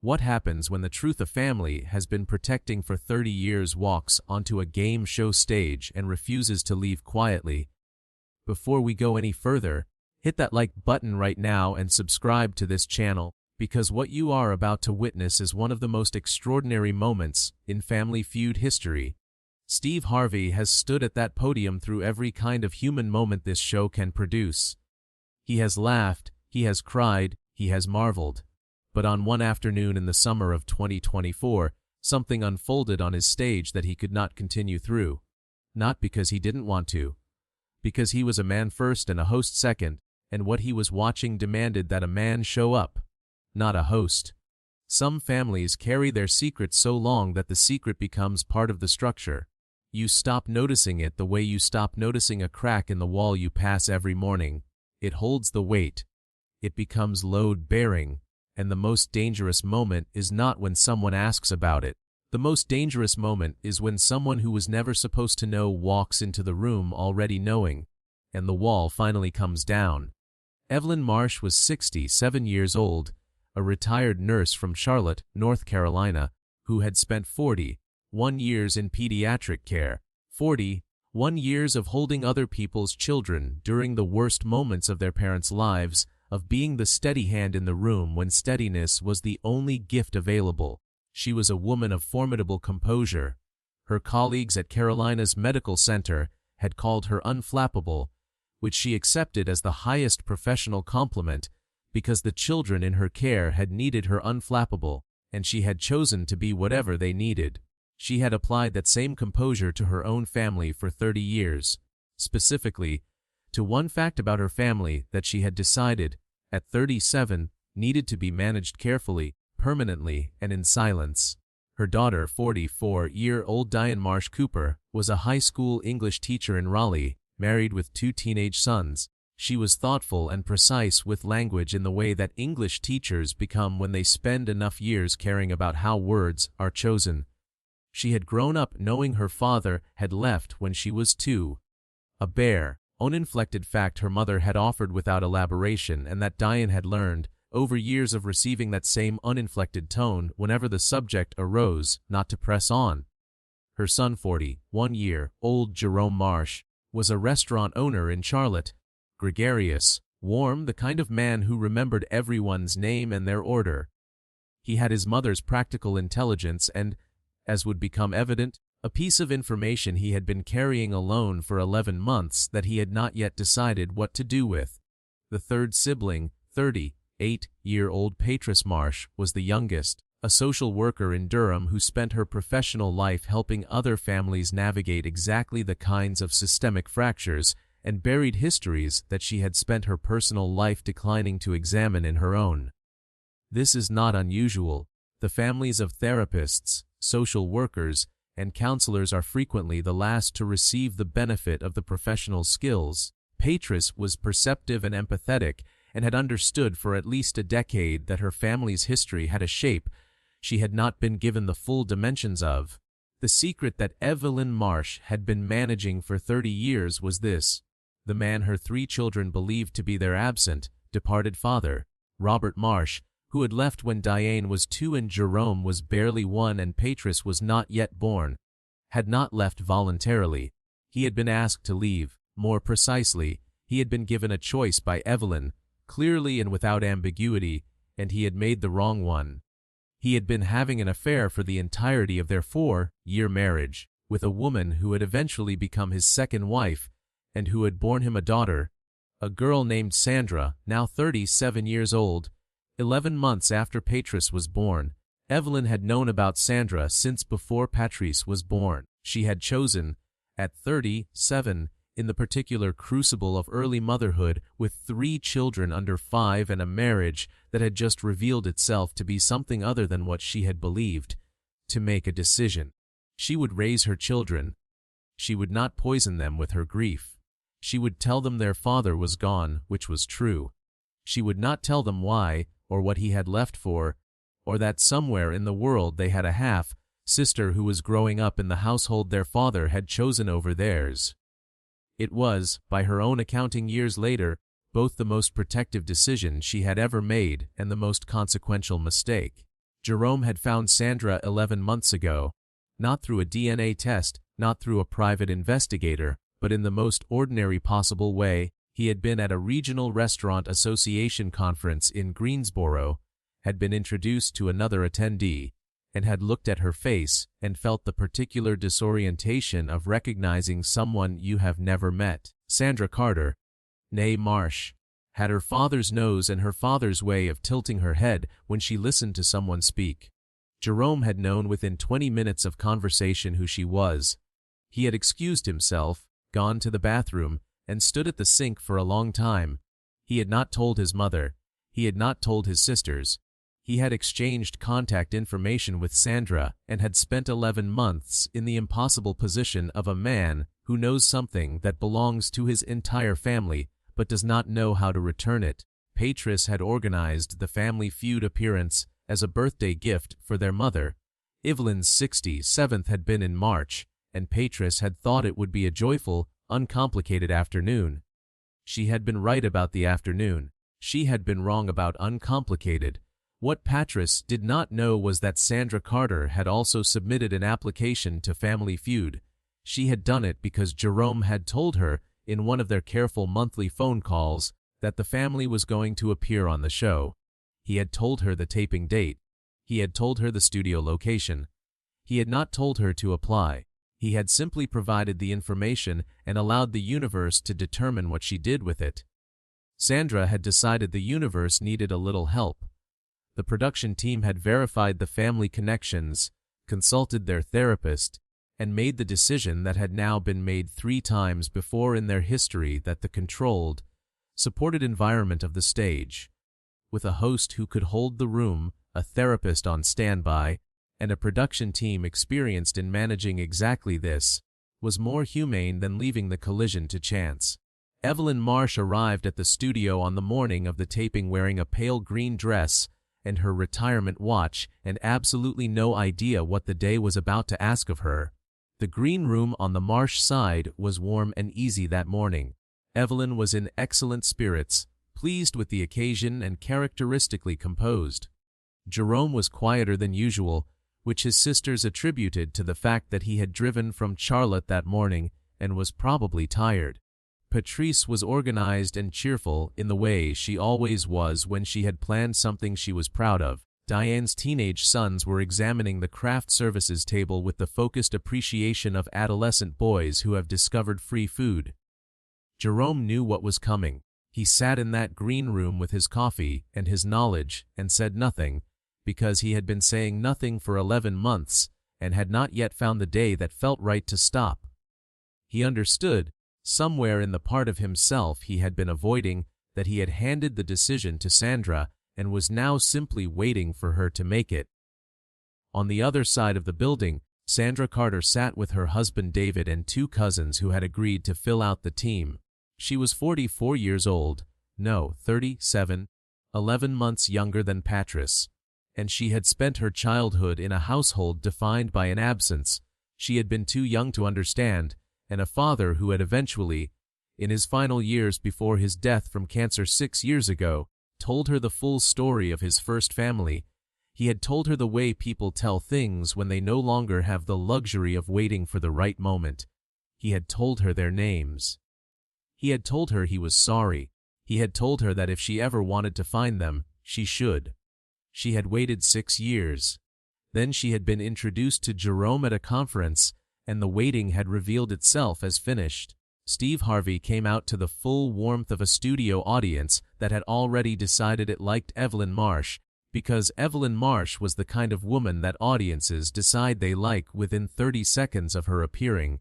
What happens when the truth a family has been protecting for 30 years walks onto a game show stage and refuses to leave quietly? Before we go any further, hit that like button right now and subscribe to this channel, because what you are about to witness is one of the most extraordinary moments in Family Feud history. Steve Harvey has stood at that podium through every kind of human moment this show can produce. He has laughed, he has cried, he has marveled. But on one afternoon in the summer of 2024, something unfolded on his stage that he could not continue through. Not because he didn't want to. Because he was a man first and a host second, and what he was watching demanded that a man show up, not a host. Some families carry their secret so long that the secret becomes part of the structure. You stop noticing it the way you stop noticing a crack in the wall you pass every morning. It holds the weight. It becomes load-bearing. And the most dangerous moment is not when someone asks about it. The most dangerous moment is when someone who was never supposed to know walks into the room already knowing, and the wall finally comes down. Evelyn Marsh was 67 years old, a retired nurse from Charlotte, North Carolina, who had spent 41 years in pediatric care, 41 years of holding other people's children during the worst moments of their parents' lives, of being the steady hand in the room when steadiness was the only gift available. She was a woman of formidable composure. Her colleagues at Carolina's Medical Center had called her unflappable, which she accepted as the highest professional compliment because the children in her care had needed her unflappable, and she had chosen to be whatever they needed. She had applied that same composure to her own family for 30 years, specifically to one fact about her family that she had decided, at 37, needed to be managed carefully, permanently, and in silence. Her daughter, 44-year-old Diane Marsh Cooper, was a high school English teacher in Raleigh, married with 2 teenage sons. She was thoughtful and precise with language in the way that English teachers become when they spend enough years caring about how words are chosen. She had grown up knowing her father had left when she was 2. A bare, uninflected fact her mother had offered without elaboration, and that Diane had learned, over years of receiving that same uninflected tone whenever the subject arose, not to press on. Her son, 41-year-old Jerome Marsh, was a restaurant owner in Charlotte, gregarious, warm, the kind of man who remembered everyone's name and their order. He had his mother's practical intelligence and, as would become evident, a piece of information he had been carrying alone for 11 months that he had not yet decided what to do with. The third sibling, 38-year-old Patrice Marsh, was the youngest, a social worker in Durham who spent her professional life helping other families navigate exactly the kinds of systemic fractures and buried histories that she had spent her personal life declining to examine in her own. This is not unusual. The families of therapists, social workers, and counselors are frequently the last to receive the benefit of the professional skills. Patrice was perceptive and empathetic and had understood for at least a decade that her family's history had a shape she had not been given the full dimensions of. The secret that Evelyn Marsh had been managing for 30 years was this: the man her 3 children believed to be their absent, departed father, Robert Marsh, who had left when Diane was 2 and Jerome was barely 1 and Patrice was not yet born, had not left voluntarily. He had been asked to leave. More precisely, he had been given a choice by Evelyn, clearly and without ambiguity, and he had made the wrong one. He had been having an affair for the entirety of their 4-year marriage, with a woman who had eventually become his second wife, and who had borne him a daughter, a girl named Sandra, now 37 years old. 11 months after Patrice was born, Evelyn had known about Sandra since before Patrice was born. She had chosen, at 37, in the particular crucible of early motherhood with 3 children under 5 and a marriage that had just revealed itself to be something other than what she had believed, to make a decision. She would raise her children. She would not poison them with her grief. She would tell them their father was gone, which was true. She would not tell them why, or what he had left for, or that somewhere in the world they had a half-sister who was growing up in the household their father had chosen over theirs. It was, by her own accounting years later, both the most protective decision she had ever made and the most consequential mistake. Jerome had found Sandra 11 months ago, not through a DNA test, not through a private investigator, but in the most ordinary possible way. He had been at a regional restaurant association conference in Greensboro, had been introduced to another attendee, and had looked at her face and felt the particular disorientation of recognizing someone you have never met. Sandra Carter, née Marsh, had her father's nose and her father's way of tilting her head when she listened to someone speak. Jerome had known within 20 minutes of conversation who she was. He had excused himself, gone to the bathroom, and stood at the sink for a long time. He had not told his mother. He had not told his sisters. He had exchanged contact information with Sandra and had spent 11 months in the impossible position of a man who knows something that belongs to his entire family but does not know how to return it. Patrice had organized the Family Feud appearance as a birthday gift for their mother. Evelyn's 67th had been in March, and Patrice had thought it would be a joyful, uncomplicated afternoon. She had been right about the afternoon. She had been wrong about uncomplicated. What Patrice did not know was that Sandra Carter had also submitted an application to Family Feud. She had done it because Jerome had told her in one of their careful monthly phone calls that the family was going to appear on the show. He had told her the taping date. He had told her the studio location. He had not told her to apply. He had simply provided the information and allowed the universe to determine what she did with it. Sandra had decided the universe needed a little help. The production team had verified the family connections, consulted their therapist, and made the decision that had now been made 3 times before in their history that the controlled, supported environment of the stage, with a host who could hold the room, a therapist on standby, and a production team experienced in managing exactly this, was more humane than leaving the collision to chance. Evelyn Marsh arrived at the studio on the morning of the taping wearing a pale green dress and her retirement watch and absolutely no idea what the day was about to ask of her. The green room on the Marsh side was warm and easy that morning. Evelyn was in excellent spirits, pleased with the occasion and characteristically composed. Jerome was quieter than usual, which his sisters attributed to the fact that he had driven from Charlotte that morning and was probably tired. Patrice was organized and cheerful in the way she always was when she had planned something she was proud of. Diane's teenage sons were examining the craft services table with the focused appreciation of adolescent boys who have discovered free food. Jerome knew what was coming. He sat in that green room with his coffee and his knowledge and said nothing, because he had been saying nothing for 11 months and had not yet found the day that felt right to stop. He understood, somewhere in the part of himself he had been avoiding, that he had handed the decision to Sandra and was now simply waiting for her to make it. On the other side of the building, Sandra Carter sat with her husband David and 2 cousins who had agreed to fill out the team. She was 44 years old, no, 37, 11 months younger than Patrice, and she had spent her childhood in a household defined by an absence she had been too young to understand, and a father who had eventually, in his final years before his death from cancer 6 years ago, told her the full story of his first family. He had told her the way people tell things when they no longer have the luxury of waiting for the right moment. He had told her their names. He had told her he was sorry. He had told her that if she ever wanted to find them, she should. She had waited 6 years. Then she had been introduced to Jerome at a conference, and the waiting had revealed itself as finished. Steve Harvey came out to the full warmth of a studio audience that had already decided it liked Evelyn Marsh, because Evelyn Marsh was the kind of woman that audiences decide they like within 30 seconds of her appearing.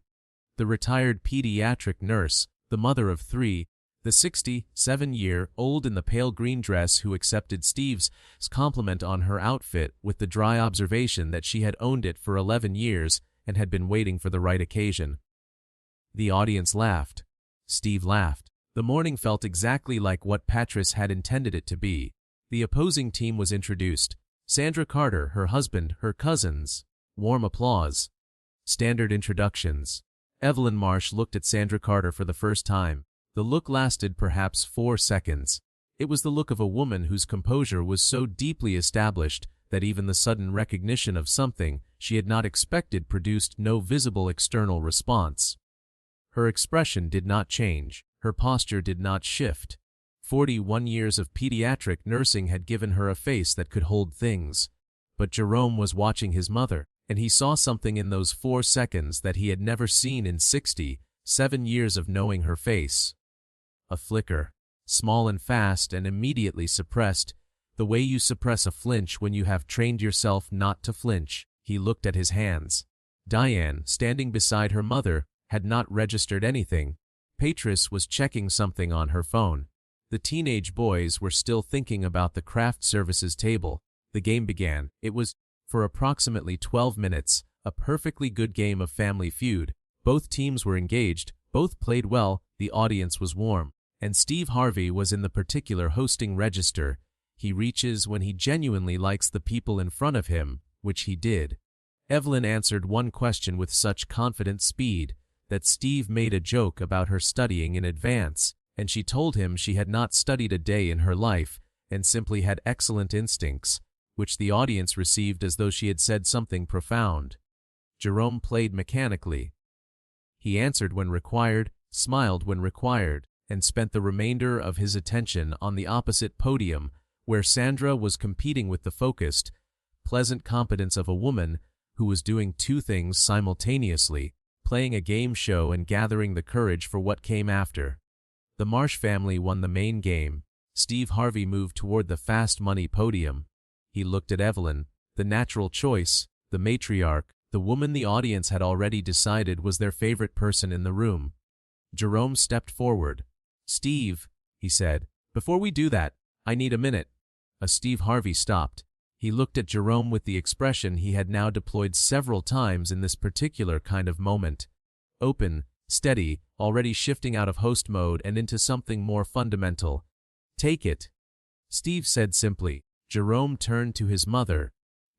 The retired pediatric nurse, the mother of 3, the 67-year-old in the pale green dress who accepted Steve's compliment on her outfit with the dry observation that she had owned it for 11 years and had been waiting for the right occasion. The audience laughed. Steve laughed. The morning felt exactly like what Patrice had intended it to be. The opposing team was introduced. Sandra Carter, her husband, her cousins. Warm applause. Standard introductions. Evelyn Marsh looked at Sandra Carter for the first time. The look lasted perhaps 4 seconds. It was the look of a woman whose composure was so deeply established that even the sudden recognition of something she had not expected produced no visible external response. Her expression did not change, her posture did not shift. 41 years of pediatric nursing had given her a face that could hold things. But Jerome was watching his mother, and he saw something in those 4 seconds that he had never seen in 67 years of knowing her face. A flicker, small and fast and immediately suppressed, the way you suppress a flinch when you have trained yourself not to flinch. He looked at his hands. Diane, standing beside her mother, had not registered anything. Patrice was checking something on her phone. The teenage boys were still thinking about the craft services table. The game began. It was, for approximately 12 minutes, a perfectly good game of Family Feud. Both teams were engaged, both played well, the audience was warm. And Steve Harvey was in the particular hosting register. He reaches when he genuinely likes the people in front of him, which he did. Evelyn answered one question with such confident speed that Steve made a joke about her studying in advance, and she told him she had not studied a day in her life and simply had excellent instincts, which the audience received as though she had said something profound. Jerome played mechanically. He answered when required, smiled when required, and spent the remainder of his attention on the opposite podium, where Sandra was competing with the focused, pleasant competence of a woman who was doing 2 things simultaneously, playing a game show and gathering the courage for what came after. The Marsh family won the main game. Steve Harvey moved toward the fast money podium. He looked at Evelyn, the natural choice, the matriarch, the woman the audience had already decided was their favorite person in the room. Jerome stepped forward. "Steve," he said, "before we do that, I need a minute." Steve Harvey stopped. He looked at Jerome with the expression he had now deployed several times in this particular kind of moment. Open, steady, already shifting out of host mode and into something more fundamental. "Take it," Steve said simply. Jerome turned to his mother.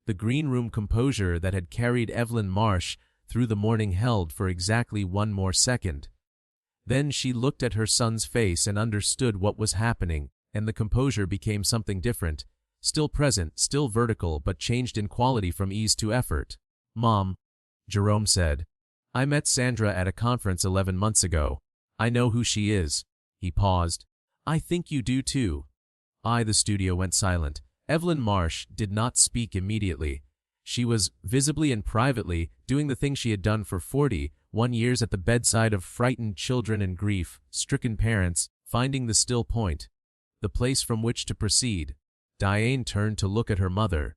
The green room composure that had carried Evelyn Marsh through the morning held for exactly 1 more second. Then she looked at her son's face and understood what was happening, and the composure became something different, still present, still vertical, but changed in quality from ease to effort. "Mom," Jerome said, "I met Sandra at a conference 11 months ago. I know who she is." He paused. "I think you do too." The studio went silent. Evelyn Marsh did not speak immediately. She was, visibly and privately, doing the thing she had done for 41 years at the bedside of frightened children and grief-stricken parents, finding the still point, the place from which to proceed. Diane turned to look at her mother,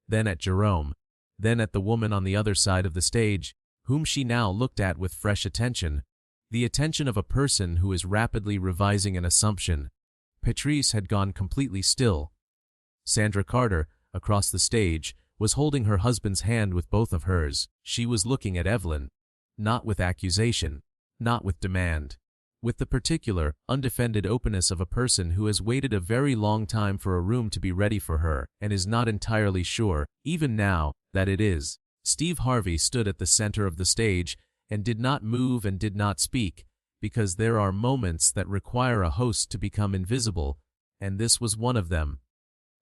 then at Jerome, then at the woman on the other side of the stage, whom she now looked at with fresh attention, the attention of a person who is rapidly revising an assumption. Patrice had gone completely still. Sandra Carter, across the stage, was holding her husband's hand with both of hers. She was looking at Evelyn, not with accusation, not with demand, with the particular, undefended openness of a person who has waited a very long time for a room to be ready for her and is not entirely sure, even now, that it is. Steve Harvey stood at the center of the stage and did not move and did not speak, because there are moments that require a host to become invisible, and this was one of them.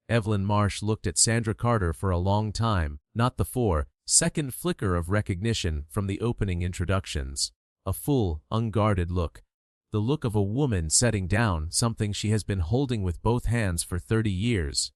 Evelyn Marsh looked at Sandra Carter for a long time, not the 4-second flicker of recognition from the opening introductions. A full, unguarded look. The look of a woman setting down something she has been holding with both hands for 30 years.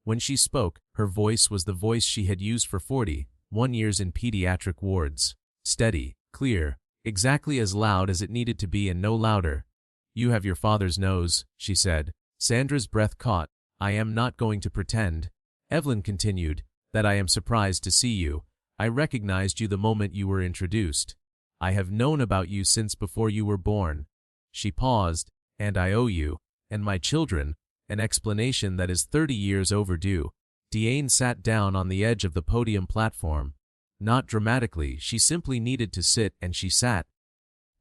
When she spoke, her voice was the voice she had used for 41 years in pediatric wards. Steady, clear, exactly as loud as it needed to be and no louder. "You have your father's nose," she said. Sandra's breath caught. "I am not going to pretend," Evelyn continued, "that I am surprised to see you. I recognized you the moment you were introduced. I have known about you since before you were born." She paused. "And I owe you, and my children, an explanation that is 30 years overdue." Diane sat down on the edge of the podium platform. Not dramatically, she simply needed to sit, and she sat.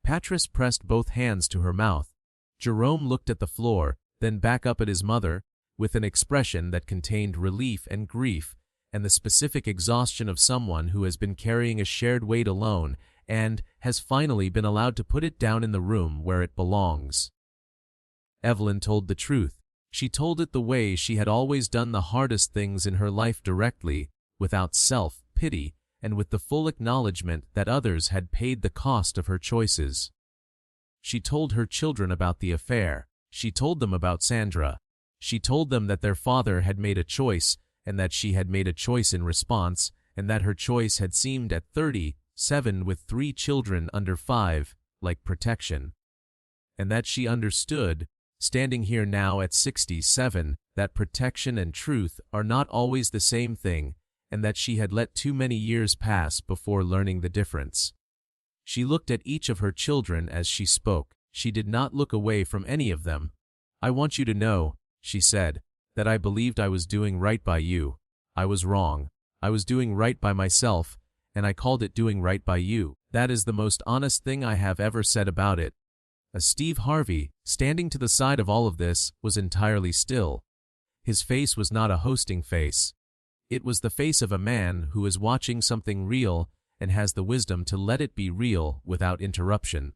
Patrice pressed both hands to her mouth. Jerome looked at the floor, then back up at his mother, with an expression that contained relief and grief, and the specific exhaustion of someone who has been carrying a shared weight alone and has finally been allowed to put it down in the room where it belongs. Evelyn told the truth. She told it the way she had always done the hardest things in her life, directly, without self-pity, and with the full acknowledgement that others had paid the cost of her choices. She told her children about the affair. She told them about Sandra. She told them that their father had made a choice, and that she had made a choice in response, and that her choice had seemed at 37, with 3 children under 5, like protection. And that she understood, standing here now at 67, that protection and truth are not always the same thing, and that she had let too many years pass before learning the difference. She looked at each of her children as she spoke. She did not look away from any of them. "I want you to know," she said, "that I believed I was doing right by you. I was wrong. I was doing right by myself, and I called it doing right by you. That is the most honest thing I have ever said about it." Steve Harvey, standing to the side of all of this, was entirely still. His face was not a hosting face. It was the face of a man who is watching something real and has the wisdom to let it be real without interruption.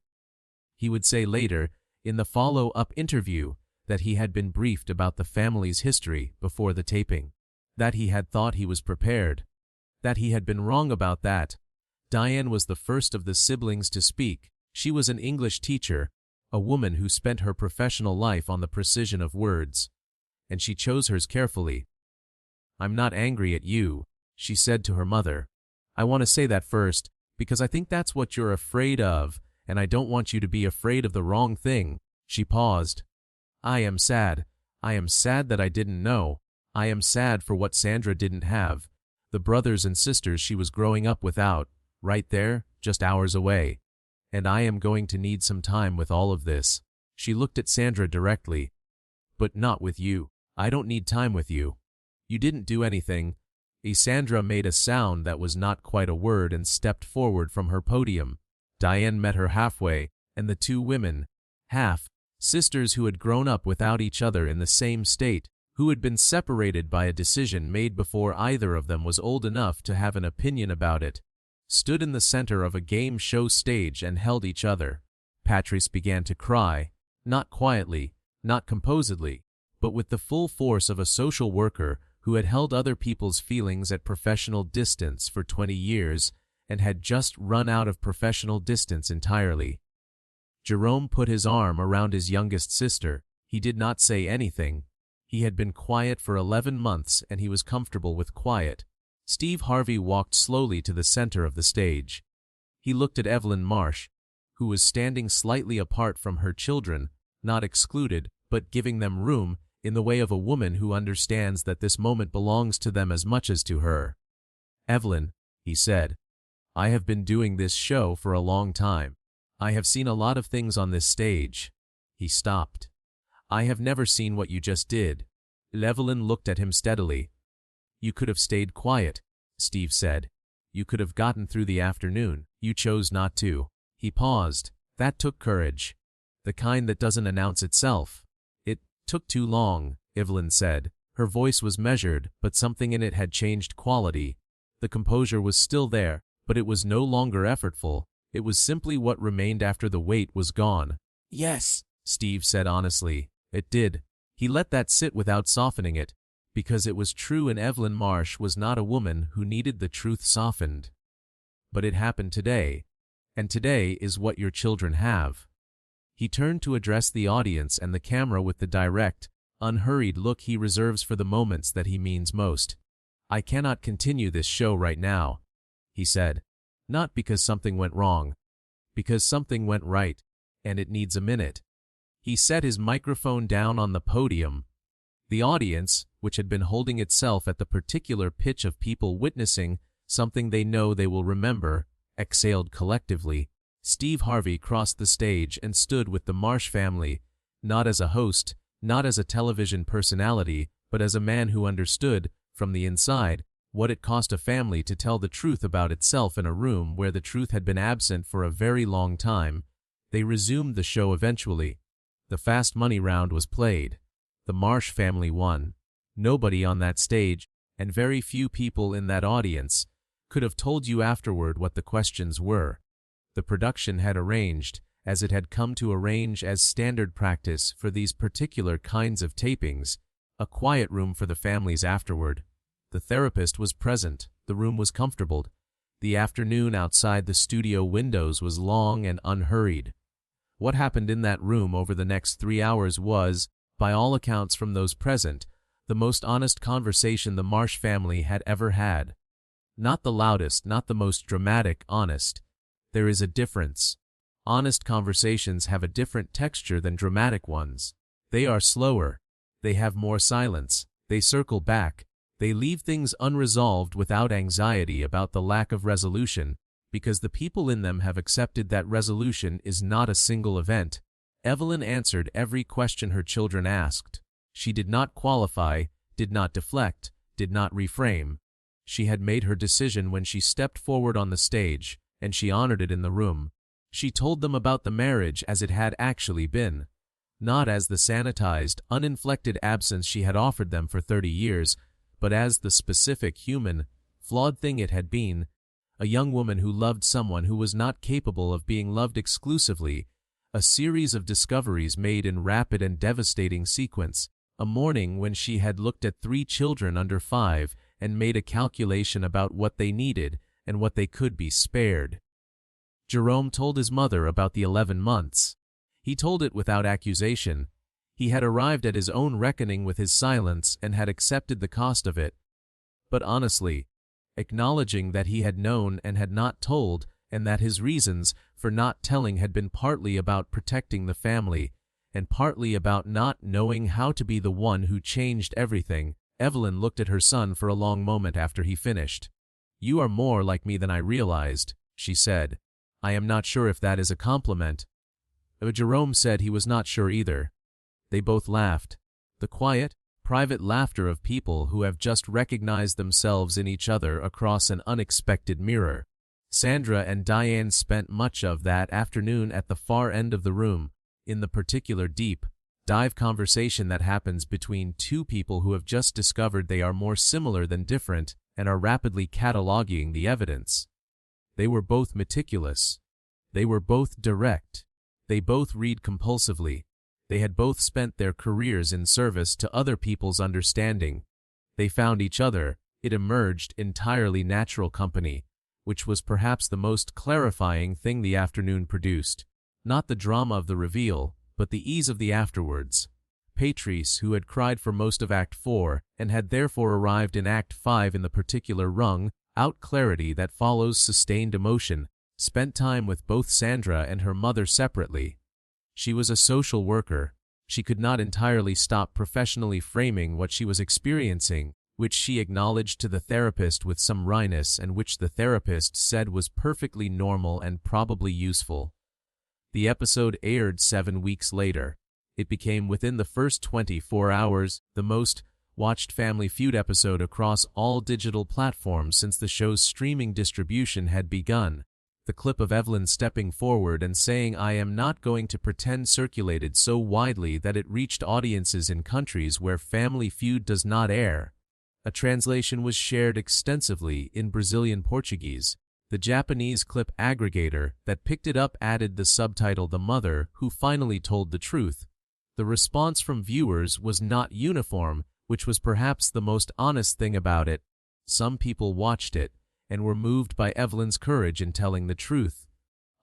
He would say later, in the follow-up interview, that he had been briefed about the family's history before the taping, that he had thought he was prepared, that he had been wrong about that. Diane was the first of the siblings to speak. She was an English teacher, a woman who spent her professional life on the precision of words, and she chose hers carefully. "I'm not angry at you," she said to her mother. "I want to say that first, because I think that's what you're afraid of, and I don't want you to be afraid of the wrong thing." She paused. "I am sad. I am sad that I didn't know. I am sad for what Sandra didn't have, the brothers and sisters she was growing up without, right there, just hours away. And I am going to need some time with all of this." She looked at Sandra directly. "But not with you. I don't need time with you. You didn't do anything." Sandra made a sound that was not quite a word and stepped forward from her podium. Diane met her halfway, and the 2 women, half-sisters who had grown up without each other in the same state, who had been separated by a decision made before either of them was old enough to have an opinion about it, stood in the center of a game show stage and held each other. Patrice began to cry, not quietly, not composedly, but with the full force of a social worker who had held other people's feelings at professional distance for 20 years and had just run out of professional distance entirely. Jerome put his arm around his youngest sister. He did not say anything. He had been quiet for 11 months and he was comfortable with quiet. Steve Harvey walked slowly to the center of the stage. He looked at Evelyn Marsh, who was standing slightly apart from her children, not excluded, but giving them room, in the way of a woman who understands that this moment belongs to them as much as to her. "Evelyn," he said, "I have been doing this show for a long time. I have seen a lot of things on this stage." He stopped. "I have never seen what you just did." Evelyn looked at him steadily. "You could have stayed quiet," Steve said. "You could have gotten through the afternoon. You chose not to." He paused. "That took courage. The kind that doesn't announce itself." "It took too long," Evelyn said. Her voice was measured, but something in it had changed quality. The composure was still there, but it was no longer effortful. It was simply what remained after the weight was gone. "Yes," Steve said honestly. "It did." He let that sit without softening it, because it was true, and Evelyn Marsh was not a woman who needed the truth softened. "But it happened today, and today is what your children have." He turned to address the audience and the camera with the direct, unhurried look he reserves for the moments that he means most. "I cannot continue this show right now," he said. "Not because something went wrong. Because something went right, and it needs a minute." He set his microphone down on the podium. The audience, which had been holding itself at the particular pitch of people witnessing something they know they will remember, exhaled collectively. Steve Harvey crossed the stage and stood with the Marsh family, not as a host, not as a television personality, but as a man who understood, from the inside, what it cost a family to tell the truth about itself in a room where the truth had been absent for a very long time. They resumed the show eventually. The fast money round was played. The Marsh family won. Nobody on that stage, and very few people in that audience, could have told you afterward what the questions were. The production had arranged, as it had come to arrange as standard practice for these particular kinds of tapings, a quiet room for the families afterward. The therapist was present, the room was comfortable. The afternoon outside the studio windows was long and unhurried. What happened in that room over the next 3 hours was, by all accounts from those present, the most honest conversation the Marsh family had ever had. Not the loudest, not the most dramatic, honest. There is a difference. Honest conversations have a different texture than dramatic ones. They are slower. They have more silence. They circle back. They leave things unresolved without anxiety about the lack of resolution, because the people in them have accepted that resolution is not a single event. Evelyn answered every question her children asked. She did not qualify, did not deflect, did not reframe. She had made her decision when she stepped forward on the stage, and she honored it in the room. She told them about the marriage as it had actually been, not as the sanitized, uninflected absence she had offered them for 30 years, but as the specific human, flawed thing it had been, a young woman who loved someone who was not capable of being loved exclusively, a series of discoveries made in rapid and devastating sequence, a morning when she had looked at 3 children under 5 and made a calculation about what they needed and what they could be spared. Jerome told his mother about the 11 months. He told it without accusation. He had arrived at his own reckoning with his silence and had accepted the cost of it. But honestly, acknowledging that he had known and had not told, and that his reasons for not telling had been partly about protecting the family, and partly about not knowing how to be the one who changed everything, Evelyn looked at her son for a long moment after he finished. "You are more like me than I realized," she said. "I am not sure if that is a compliment." Jerome said he was not sure either. They both laughed. The quiet, private laughter of people who have just recognized themselves in each other across an unexpected mirror. Sandra and Diane spent much of that afternoon at the far end of the room, in the particular deep dive conversation that happens between 2 people who have just discovered they are more similar than different and are rapidly cataloging the evidence. They were both meticulous. They were both direct. They both read compulsively. They had both spent their careers in service to other people's understanding. They found each other. It emerged entirely natural company, which was perhaps the most clarifying thing the afternoon produced. Not the drama of the reveal, but the ease of the afterwards. Patrice, who had cried for most of Act 4 and had therefore arrived in Act 5 in the particular wrung-out clarity that follows sustained emotion, spent time with both Sandra and her mother separately. She was a social worker. She could not entirely stop professionally framing what she was experiencing, which she acknowledged to the therapist with some wryness and which the therapist said was perfectly normal and probably useful. The episode aired 7 weeks later. It became, within the first 24 hours, the most watched Family Feud episode across all digital platforms since the show's streaming distribution had begun. The clip of Evelyn stepping forward and saying "I am not going to pretend" circulated so widely that it reached audiences in countries where Family Feud does not air. A translation was shared extensively in Brazilian Portuguese. The Japanese clip aggregator that picked it up added the subtitle "The Mother Who Finally Told the Truth." The response from viewers was not uniform, which was perhaps the most honest thing about it. Some people watched it and were moved by Evelyn's courage in telling the truth.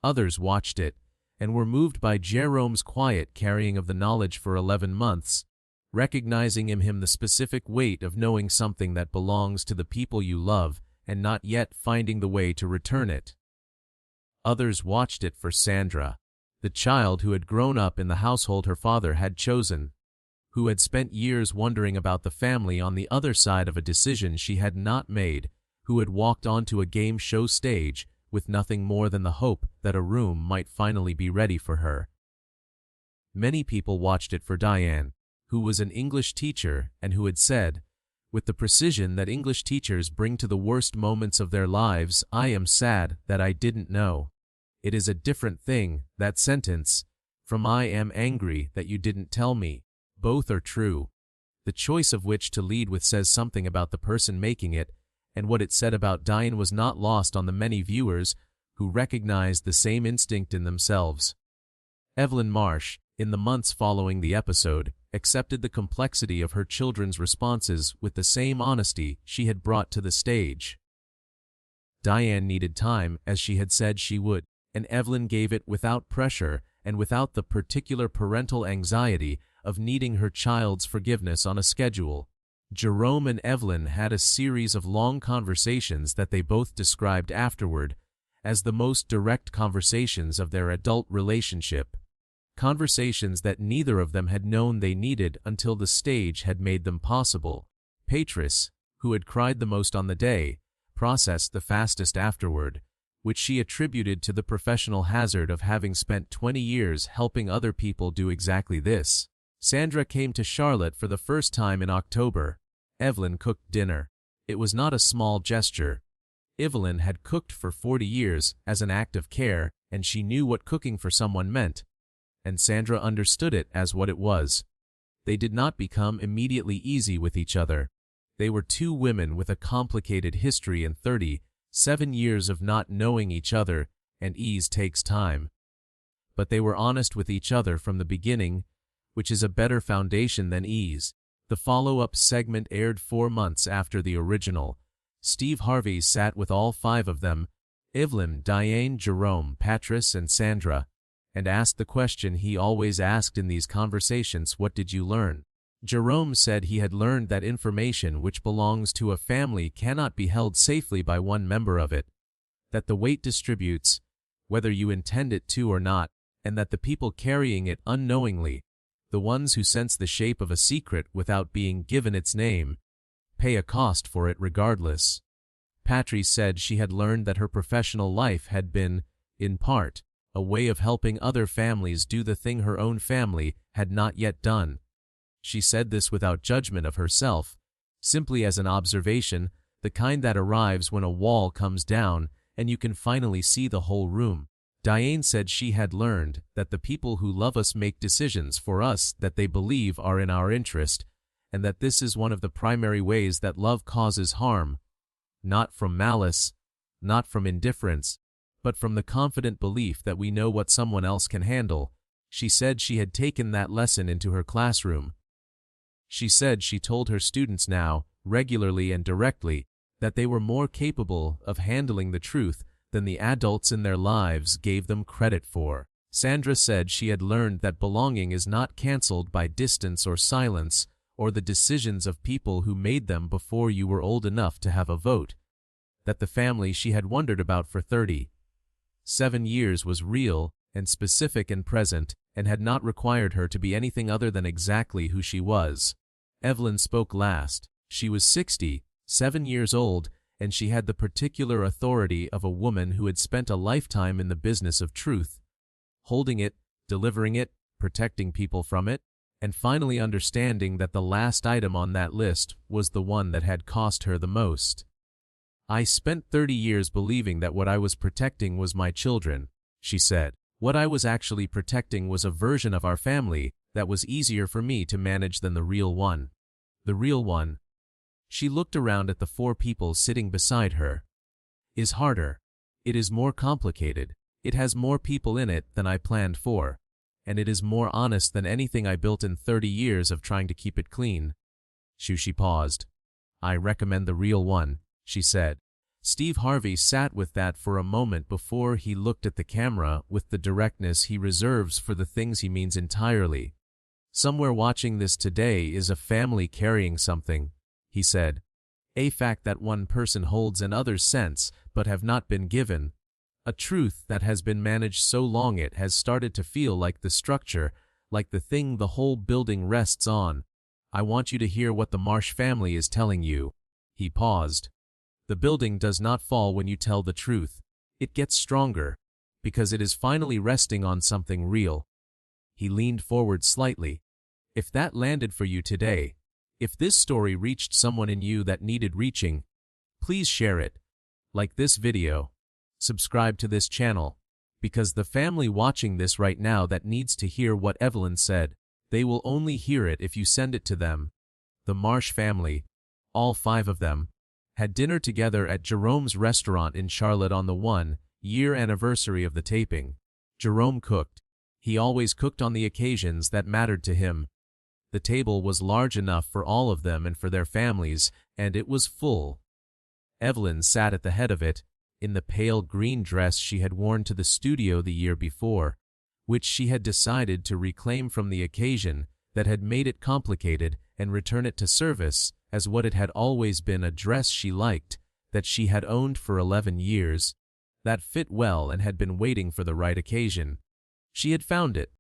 Others watched it and were moved by Jerome's quiet carrying of the knowledge for 11 months, recognizing in him the specific weight of knowing something that belongs to the people you love and not yet finding the way to return it. Others watched it for Sandra, the child who had grown up in the household her father had chosen, who had spent years wondering about the family on the other side of a decision she had not made, who had walked onto a game show stage with nothing more than the hope that a room might finally be ready for her. Many people watched it for Diane, who was an English teacher and who had said, with the precision that English teachers bring to the worst moments of their lives, "I am sad that I didn't know." It is a different thing, that sentence, from "I am angry that you didn't tell me." Both are true. The choice of which to lead with says something about the person making it, and what it said about Diane was not lost on the many viewers who recognized the same instinct in themselves. Evelyn Marsh, in the months following the episode, accepted the complexity of her children's responses with the same honesty she had brought to the stage. Diane needed time, as she had said she would, and Evelyn gave it without pressure and without the particular parental anxiety of needing her child's forgiveness on a schedule. Jerome and Evelyn had a series of long conversations that they both described afterward as the most direct conversations of their adult relationship. Conversations that neither of them had known they needed until the stage had made them possible. Patrice, who had cried the most on the day, processed the fastest afterward, which she attributed to the professional hazard of having spent 20 years helping other people do exactly this. Sandra came to Charlotte for the first time in October. Evelyn cooked dinner. It was not a small gesture. Evelyn had cooked for 40 years as an act of care, and she knew what cooking for someone meant, and Sandra understood it as what it was. They did not become immediately easy with each other. They were two women with a complicated history and 37 years of not knowing each other, and ease takes time. But they were honest with each other from the beginning, which is a better foundation than ease. The follow-up segment aired 4 months after the original. Steve Harvey sat with all 5 of them, Evelyn, Diane, Jerome, Patrice, and Sandra, and asked the question he always asked in these conversations: what did you learn? Jerome said he had learned that information which belongs to a family cannot be held safely by one member of it, that the weight distributes, whether you intend it to or not, and that the people carrying it unknowingly, the ones who sense the shape of a secret without being given its name, pay a cost for it regardless. Patrice said she had learned that her professional life had been, in part, a way of helping other families do the thing her own family had not yet done. She said this without judgment of herself, simply as an observation, the kind that arrives when a wall comes down and you can finally see the whole room. Diane said she had learned that the people who love us make decisions for us that they believe are in our interest, and that this is one of the primary ways that love causes harm, not from malice, not from indifference, but from the confident belief that we know what someone else can handle. She said she had taken that lesson into her classroom. She said she told her students now, regularly and directly, that they were more capable of handling the truth than the adults in their lives gave them credit for. Sandra said she had learned that belonging is not cancelled by distance or silence, or the decisions of people who made them before you were old enough to have a vote, that the family she had wondered about for 37 years was real and specific and present, and had not required her to be anything other than exactly who she was. Evelyn spoke last. She was 67 years old, and she had the particular authority of a woman who had spent a lifetime in the business of truth, holding it, delivering it, protecting people from it, and finally understanding that the last item on that list was the one that had cost her the most. I spent 30 years believing that what I was protecting was my children, she said. What I was actually protecting was a version of our family that was easier for me to manage than the real one. The real one. She looked around at the 4 people sitting beside her. Is harder. It is more complicated. It has more people in it than I planned for. And it is more honest than anything I built in 30 years of trying to keep it clean. She paused. I recommend the real one, she said. Steve Harvey sat with that for a moment before he looked at the camera with the directness he reserves for the things he means entirely. Somewhere watching this today is a family carrying something, he said. A fact that one person holds and others sense, but have not been given. A truth that has been managed so long it has started to feel like the structure, like the thing the whole building rests on. I want you to hear what the Marsh family is telling you. He paused. The building does not fall when you tell the truth. It gets stronger, because it is finally resting on something real. He leaned forward slightly. If that landed for you today, if this story reached someone in you that needed reaching, please share it. Like this video. Subscribe to this channel, because the family watching this right now that needs to hear what Evelyn said, they will only hear it if you send it to them. The Marsh family, all 5 of them, had dinner together at Jerome's restaurant in Charlotte on the 1-year anniversary of the taping. Jerome cooked. He always cooked on the occasions that mattered to him. The table was large enough for all of them and for their families, and it was full. Evelyn sat at the head of it, in the pale green dress she had worn to the studio the year before, which she had decided to reclaim from the occasion that had made it complicated and return it to service as what it had always been, a dress she liked, that she had owned for 11 years, that fit well and had been waiting for the right occasion. She had found it,